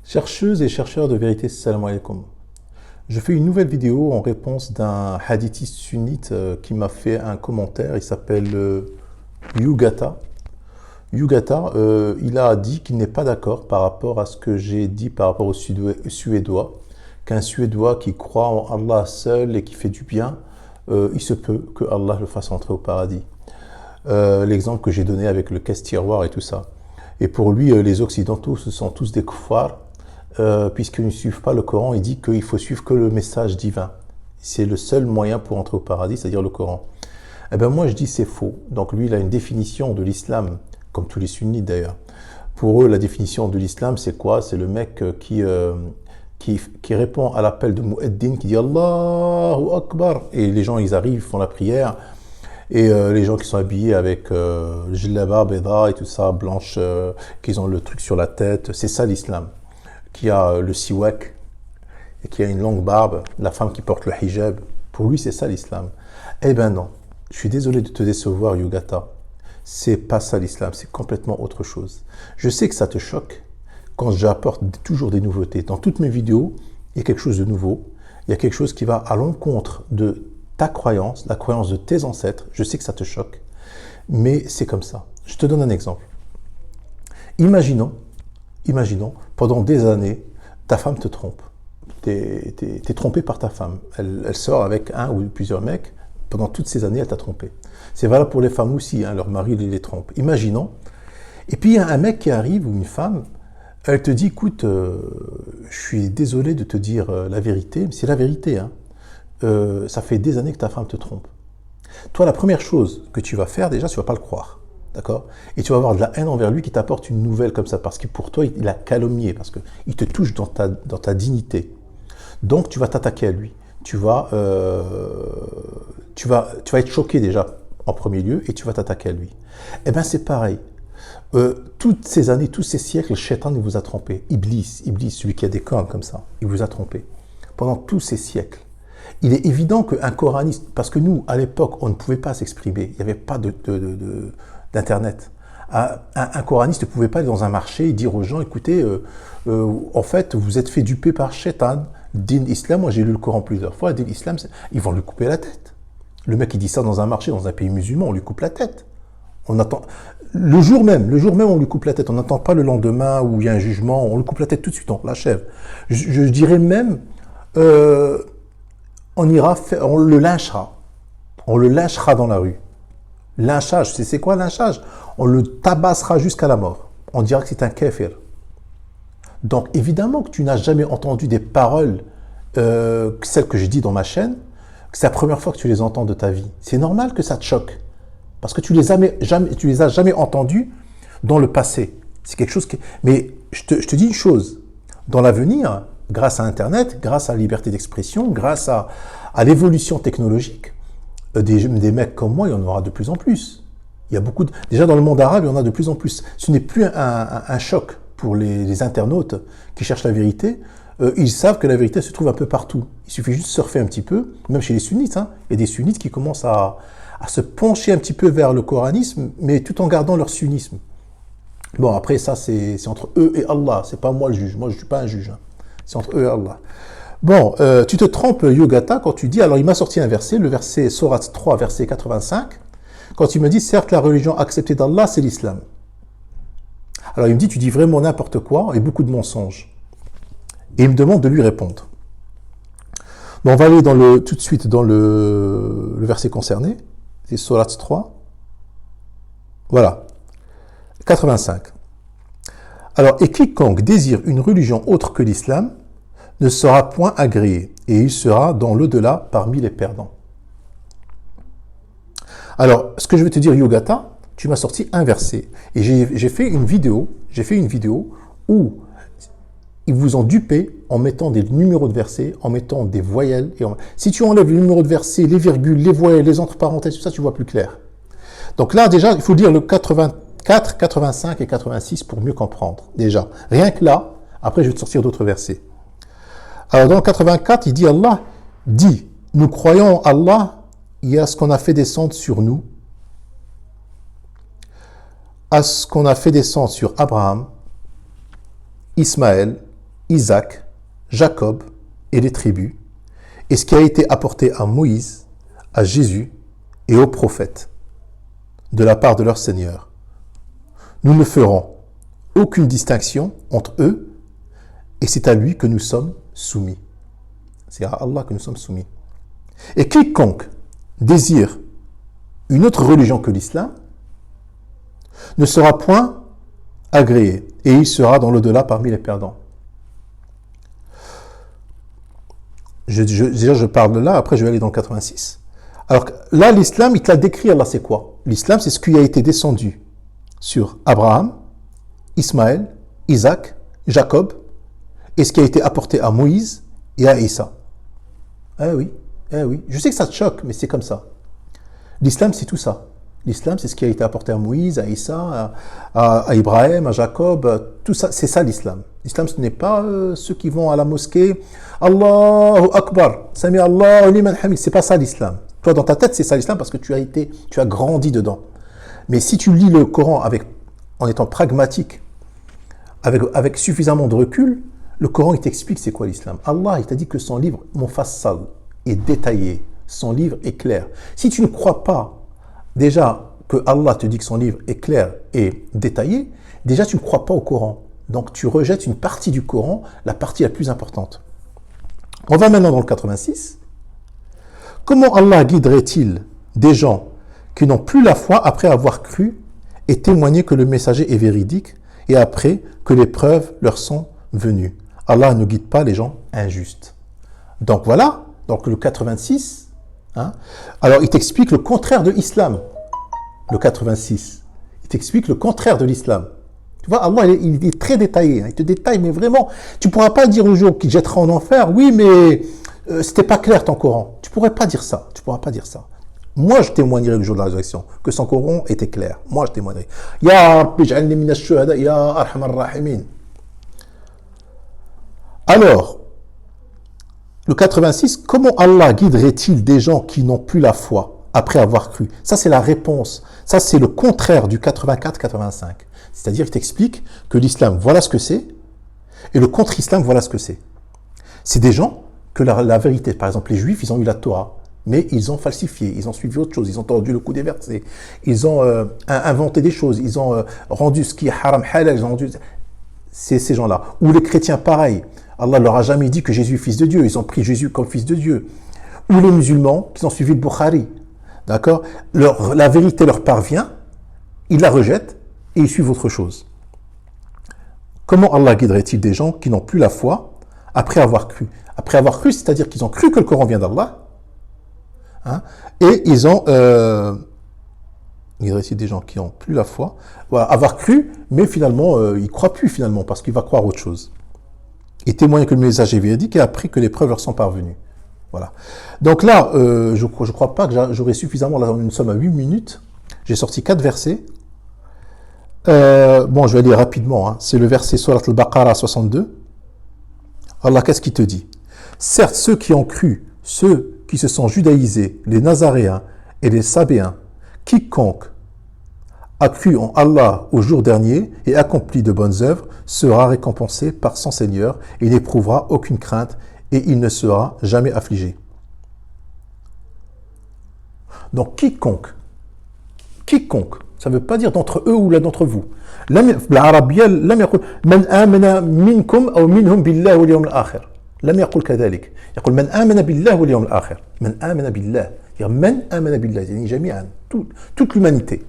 Chercheuses et chercheurs de vérité, salam alaikum. Je fais une nouvelle vidéo en réponse d'un hadithiste sunnite qui m'a fait un commentaire. Il s'appelle Yugata. Yugata, il a dit qu'il n'est pas d'accord par rapport à ce que j'ai dit par rapport au Suédois, qu'un Suédois qui croit en Allah seul et qui fait du bien, il se peut que Allah le fasse entrer au paradis. L'exemple que j'ai donné avec le caisse-tiroir et tout ça. Et pour lui, les Occidentaux, ce sont tous des kuffars, puisqu'ils ne suivent pas le Coran. Il dit qu'il faut suivre que le message divin. C'est le seul moyen pour entrer au paradis, c'est-à-dire le Coran. Eh bien moi, je dis c'est faux. Donc lui, il a une définition de l'islam, comme tous les sunnites d'ailleurs. Pour eux, la définition de l'islam, c'est quoi? C'est le mec qui répond à l'appel de Mu'eddin, qui dit Allahu Akbar. Et les gens, ils arrivent, font la prière. Et les gens qui sont habillés avec le djellaba, béda et tout ça, blanche, qui ont le truc sur la tête, c'est ça l'islam. Qui a le siwak, et qui a une longue barbe, la femme qui porte le hijab, pour lui c'est ça l'islam. Eh ben non, je suis désolé de te décevoir Yugata, c'est pas ça l'islam, c'est complètement autre chose. Je sais que ça te choque quand j'apporte toujours des nouveautés. Dans toutes mes vidéos, il y a quelque chose de nouveau, il y a quelque chose qui va à l'encontre de ta croyance, la croyance de tes ancêtres. Je sais que ça te choque, mais c'est comme ça. Je te donne un exemple. Imaginons, pendant des années, ta femme te trompe. T'es trompé par ta femme. Elle sort avec un ou plusieurs mecs. Pendant toutes ces années, elle t'a trompé. C'est valable pour les femmes aussi, hein, leur mari les trompe. Imaginons. Et puis il y a un mec qui arrive, ou une femme, elle te dit, écoute, je suis désolé de te dire la vérité, mais c'est la vérité, hein. Ça fait des années que ta femme te trompe. Toi, la première chose que tu vas faire, déjà, tu vas pas le croire. D'accord? Et tu vas avoir de la haine envers lui qui t'apporte une nouvelle comme ça, parce que pour toi, il a calomnié, parce qu'il te touche dans ta dignité. Donc, tu vas t'attaquer à lui. Tu vas être choqué déjà, en premier lieu, et tu vas t'attaquer à lui. Eh bien, c'est pareil. Toutes ces années, tous ces siècles, le shaitan, il vous a trompé. Iblis, celui qui a des cornes comme ça, il vous a trompé. Pendant tous ces siècles. Il est évident qu'un coraniste, parce que nous, à l'époque, on ne pouvait pas s'exprimer, il n'y avait pas d'Internet. Un coraniste ne pouvait pas aller dans un marché et dire aux gens, écoutez, en fait, vous êtes fait duper par Shaitan, din islam, moi j'ai lu le Coran plusieurs fois, din islam, ils vont lui couper la tête. Le mec qui dit ça dans un marché, dans un pays musulman, on lui coupe la tête. On attend, le jour même, on lui coupe la tête. On n'attend pas le lendemain où il y a un jugement, on lui coupe la tête tout de suite, on l'achève. Je dirais même... on le lynchera. On le lynchera dans la rue. Lynchage, c'est quoi lynchage? On le tabassera jusqu'à la mort. On dira que c'est un kéfir. Donc évidemment que tu n'as jamais entendu des paroles, celles que je dis dans ma chaîne, que c'est la première fois que tu les entends de ta vie. C'est normal que ça te choque. Parce que tu les as jamais entendues dans le passé. C'est quelque chose qui... Mais je te dis une chose. Dans l'avenir, grâce à Internet, grâce à la liberté d'expression, grâce à l'évolution technologique, des mecs comme moi, il y en aura de plus en plus. Il y a beaucoup déjà dans le monde arabe, il y en a de plus en plus. Ce n'est plus un choc pour les internautes qui cherchent la vérité. Ils savent que la vérité se trouve un peu partout. Il suffit juste de surfer un petit peu, même chez les sunnites. Hein, il y a des sunnites qui commencent à se pencher un petit peu vers le coranisme, mais tout en gardant leur sunnisme. Bon, après ça, c'est entre eux et Allah. C'est pas moi le juge. Moi, je suis pas un juge. Hein. C'est entre eux et Allah. Bon, tu te trompes, Yogata, quand tu dis, alors il m'a sorti un verset, le verset Sourate 3, verset 85, quand il me dit, certes, la religion acceptée d'Allah, c'est l'islam. Alors il me dit, tu dis vraiment n'importe quoi et beaucoup de mensonges. Et il me demande de lui répondre. Bon, on va aller tout de suite dans le verset concerné, c'est Sourate 3. Voilà, 85. Alors, et quiconque désire une religion autre que l'islam ne sera point agréé, et il sera dans l'au-delà parmi les perdants. Alors, ce que je vais te dire, Yogata, tu m'as sorti un verset, et j'ai fait une vidéo où ils vous ont dupé en mettant des numéros de versets, en mettant des voyelles. Si tu enlèves les numéros de versets, les virgules, les voyelles, les entre parenthèses, tout ça, tu vois plus clair. Donc là, déjà, il faut lire le 84, 85 et 86 pour mieux comprendre, déjà. Rien que là, après je vais te sortir d'autres versets. Alors dans le 84, il dit Allah, dit, nous croyons en Allah, il y a ce qu'on a fait descendre sur nous, à ce qu'on a fait descendre sur Abraham, Ismaël, Isaac, Jacob et les tribus, et ce qui a été apporté à Moïse, à Jésus et aux prophètes, de la part de leur Seigneur. Nous ne ferons aucune distinction entre eux, et c'est à lui que nous sommes soumis. C'est à Allah que nous sommes soumis. Et quiconque désire une autre religion que l'islam ne sera point agréé, et il sera dans l'au-delà parmi les perdants. Déjà, je parle de là, après je vais aller dans le 86. Alors là, l'islam, il te l'a décrit, Allah, c'est quoi? L'islam, c'est ce qui a été descendu sur Abraham, Ismaël, Isaac, Jacob, et ce qui a été apporté à Moïse et à Isa. Eh oui, je sais que ça te choque, mais c'est comme ça. L'islam, c'est tout ça. L'islam, c'est ce qui a été apporté à Moïse, à Isa, à Ibrahim, à Jacob, tout ça, c'est ça l'islam. L'islam, ce n'est pas ceux qui vont à la mosquée, Allahu Akbar, Sami Allahu liman hamid, c'est pas ça l'islam. Toi, dans ta tête, c'est ça l'islam parce que tu as grandi dedans. Mais si tu lis le Coran en étant pragmatique, avec suffisamment de recul, le Coran, il t'explique c'est quoi l'islam. Allah, il t'a dit que son livre, Mufassal, est détaillé, son livre est clair. Si tu ne crois pas déjà que Allah te dit que son livre est clair et détaillé, déjà tu ne crois pas au Coran. Donc tu rejettes une partie du Coran, la partie la plus importante. On va maintenant dans le 86. Comment Allah guiderait-il des gens qui n'ont plus la foi après avoir cru et témoigné que le messager est véridique et après que les preuves leur sont venues? Allah ne guide pas les gens injustes. Donc voilà, donc le 86, alors il t'explique le contraire de l'islam. Le 86, il t'explique le contraire de l'islam. Tu vois, Allah, il est très détaillé. Il te détaille, mais vraiment, tu ne pourras pas dire au jour qu'il jettera en enfer, oui, mais c'était pas clair ton Coran. Tu ne pourrais pas dire ça. Tu pourras pas dire ça. Moi, je témoignerai le jour de la résurrection que son Coran était clair. Moi, je témoignerai. Ya Rabbi, j'alni min ash-shuhada, ya arhamar rahimin. Alors, le 86, comment Allah guiderait-il des gens qui n'ont plus la foi après avoir cru? Ça, c'est la réponse. Ça, c'est le contraire du 84-85. C'est-à-dire qu'il t'explique que l'islam, voilà ce que c'est, et le contre-islam, voilà ce que c'est. C'est des gens que la vérité, par exemple, les Juifs, ils ont eu la Torah, mais ils ont falsifié, ils ont suivi autre chose, ils ont tordu le coup des versets, ils ont inventé des choses, ils ont rendu ce qui est haram halal, ils ont rendu... C'est ces gens-là. Ou les chrétiens, pareil. Allah leur a jamais dit que Jésus est fils de Dieu, ils ont pris Jésus comme fils de Dieu. Ou les musulmans qui ont suivi le Bukhari. D'accord? La vérité leur parvient, ils la rejettent et ils suivent autre chose. Comment Allah guiderait-il des gens qui n'ont plus la foi après avoir cru? Après avoir cru, c'est-à-dire qu'ils ont cru que le Coran vient d'Allah, et ils ont... guiderait-il des gens qui n'ont plus la foi, voilà, avoir cru, mais finalement, ils ne croient plus finalement, parce qu'il va croire autre chose. Et témoigner que le message est véridique et après que les preuves leur sont parvenues. Voilà. Donc là, je ne crois pas que j'aurai suffisamment, là nous sommes à 8 minutes, j'ai sorti 4 versets. Bon, je vais lire rapidement, c'est le verset Surat al-Baqarah 62. Allah, qu'est-ce qu'il te dit? Certes, ceux qui ont cru, ceux qui se sont judaïsés, les Nazaréens et les Sabéens, quiconque a cru en Allah au jour dernier et accompli de bonnes œuvres sera récompensé par son Seigneur et n'éprouvera aucune crainte et il ne sera jamais affligé. Donc quiconque, ça ne veut pas dire d'entre eux ou d'entre vous. بالعربية لم يقل من آمن منكم أو منهم بالله واليوم الآخر. لم يقل كذلك. يقول من آمن بالله واليوم الآخر. من آمن بالله. من آمن بالله. يعني جميعا. Toute l'humanité.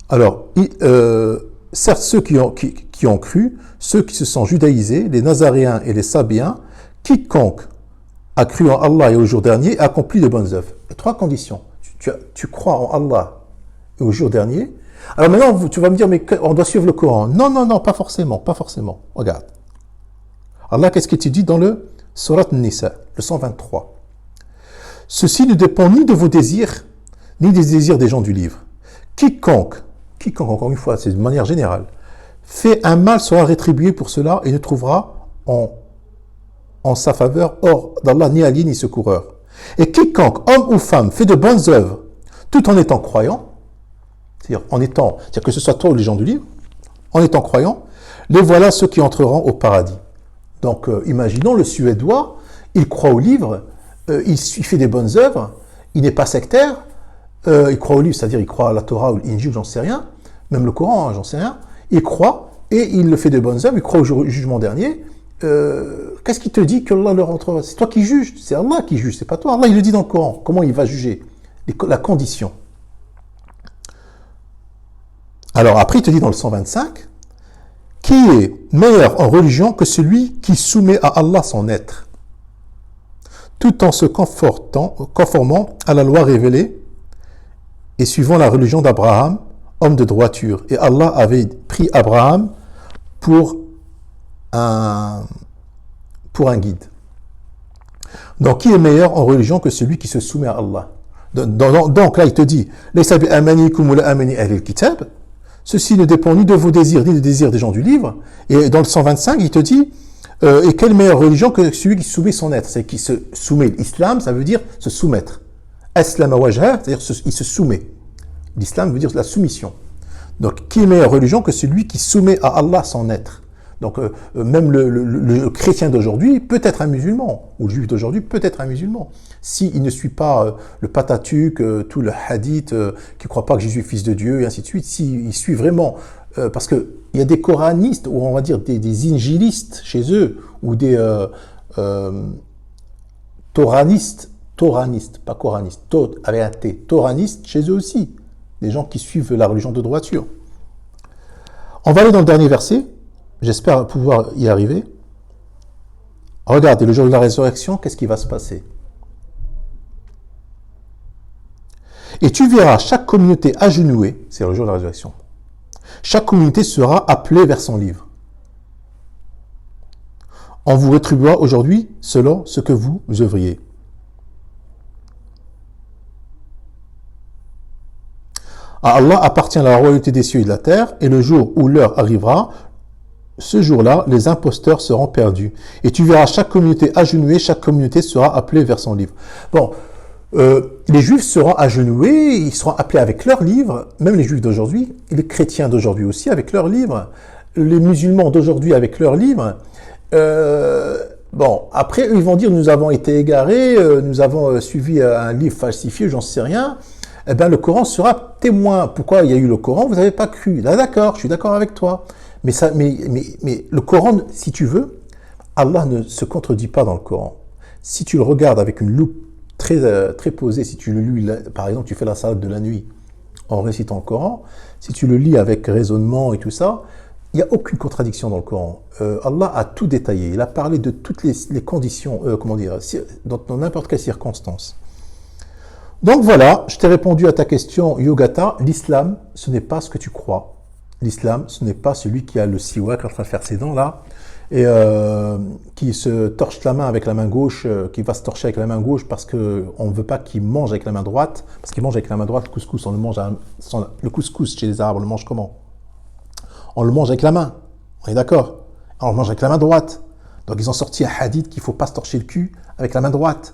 Alors, certes, ceux qui ont cru, ceux qui se sont judaïsés, les Nazaréens et les Sabéens, quiconque a cru en Allah et au jour dernier, accomplit de bonnes œuvres. Il y a 3 conditions. Tu crois en Allah et au jour dernier. Alors maintenant, tu vas me dire, mais on doit suivre le Coran. Non, pas forcément. Regarde. Allah, qu'est-ce qu'il te dit dans le Surat Nisa, le 123? Ceci ne dépend ni de vos désirs, ni des désirs des gens du livre. Quiconque, encore une fois, c'est de manière générale, fait un mal sera rétribué pour cela et ne trouvera en sa faveur hors d'Allah ni allié ni secoureur. Et quiconque, homme ou femme, fait de bonnes œuvres, tout en étant croyant, c'est-à-dire que ce soit toi ou les gens du livre, en étant croyant, Les voilà ceux qui entreront au paradis. Donc, imaginons le Suédois, il croit au livre, il fait des bonnes œuvres, il n'est pas sectaire, il croit au livre, c'est-à-dire il croit à la Torah ou l'Injil, j'en sais rien, même le Coran, j'en sais rien, il croit et il fait de bonnes œuvres, il croit au jugement dernier. Qu'est-ce qui te dit que Allah le rentrera? C'est toi qui juges, c'est Allah qui juge, c'est pas toi. Allah, il le dit dans le Coran. Comment il va juger? La condition. Alors après, il te dit dans le 125, qui est meilleur en religion que celui qui soumet à Allah son être, tout en se conformant à la loi révélée et suivant la religion d'Abraham, homme de droiture. Et Allah avait pris Abraham pour un guide. Donc, qui est meilleur en religion que celui qui se soumet à Allah? Donc là, il te dit, ceci ne dépend ni de vos désirs, ni des désirs des gens du livre. Et dans le 125, il te dit, et quelle meilleure religion que celui qui soumet son être? C'est qui se soumet. L'islam, ça veut dire se soumettre. Aslama wajha, c'est-à-dire il se soumet. L'islam veut dire la soumission. Donc, qui est meilleure religion que celui qui soumet à Allah son être? Donc, même le chrétien d'aujourd'hui peut être un musulman, ou le juif d'aujourd'hui peut être un musulman. S'il ne suit pas le Pentateuque, tout le hadith, qui ne croit pas que Jésus est fils de Dieu, et ainsi de suite, s'il suit vraiment, parce qu'il y a des coranistes, ou on va dire des injilistes chez eux, ou des toranistes, pas coranistes, avec un T, toranistes chez eux aussi, des gens qui suivent la religion de droiture. On va aller dans le dernier verset. J'espère pouvoir y arriver. Regardez, le jour de la résurrection, qu'est-ce qui va se passer? Et tu verras chaque communauté agenouée, c'est le jour de la résurrection. Chaque communauté sera appelée vers son livre. On vous rétribuera aujourd'hui selon ce que vous œuvriez. À Allah appartient la royauté des cieux et de la terre, et le jour où l'heure arrivera, ce jour-là, les imposteurs seront perdus. Et tu verras chaque communauté agenouée, chaque communauté sera appelée vers son livre. Bon, les juifs seront agenoués, ils seront appelés avec leur livre, même les juifs d'aujourd'hui, et les chrétiens d'aujourd'hui aussi avec leur livre, les musulmans d'aujourd'hui avec leur livre. Bon, après, ils vont dire, nous avons été égarés, nous avons suivi un livre falsifié, j'en sais rien. Eh bien, le Coran sera témoin. Pourquoi il y a eu le Coran? Vous n'avez pas cru. Là, d'accord, je suis d'accord avec toi. Mais le Coran, si tu veux, Allah ne se contredit pas dans le Coran. Si tu le regardes avec une loupe très posée, si tu le lis, par exemple, tu fais la salade de la nuit en récitant le Coran, si tu le lis avec raisonnement et tout ça, il n'y a aucune contradiction dans le Coran. Allah a tout détaillé. Il a parlé de toutes les conditions, dans n'importe quelle circonstance. Donc voilà, je t'ai répondu à ta question, Yogata. L'islam, ce n'est pas ce que tu crois. L'islam, ce n'est pas celui qui a le siwak en train de faire ses dents là, et qui se torche la main avec la main gauche, qui va se torcher avec la main gauche parce qu'on ne veut pas qu'il mange avec la main droite, parce qu'il mange avec la main droite le couscous, on le mange le couscous chez les Arabes, on le mange comment? On le mange avec la main, on est d'accord? On le mange avec la main droite. Donc ils ont sorti un hadith qu'il ne faut pas se torcher le cul avec la main droite,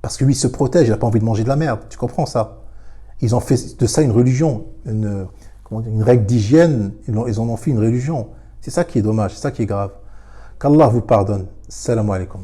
parce que lui il se protège, il n'a pas envie de manger de la merde, tu comprends ça? Ils ont fait de ça une religion, une règle d'hygiène, ils en ont fait une religion. C'est ça qui est dommage, c'est ça qui est grave. Qu'Allah vous pardonne. Salam alaikum.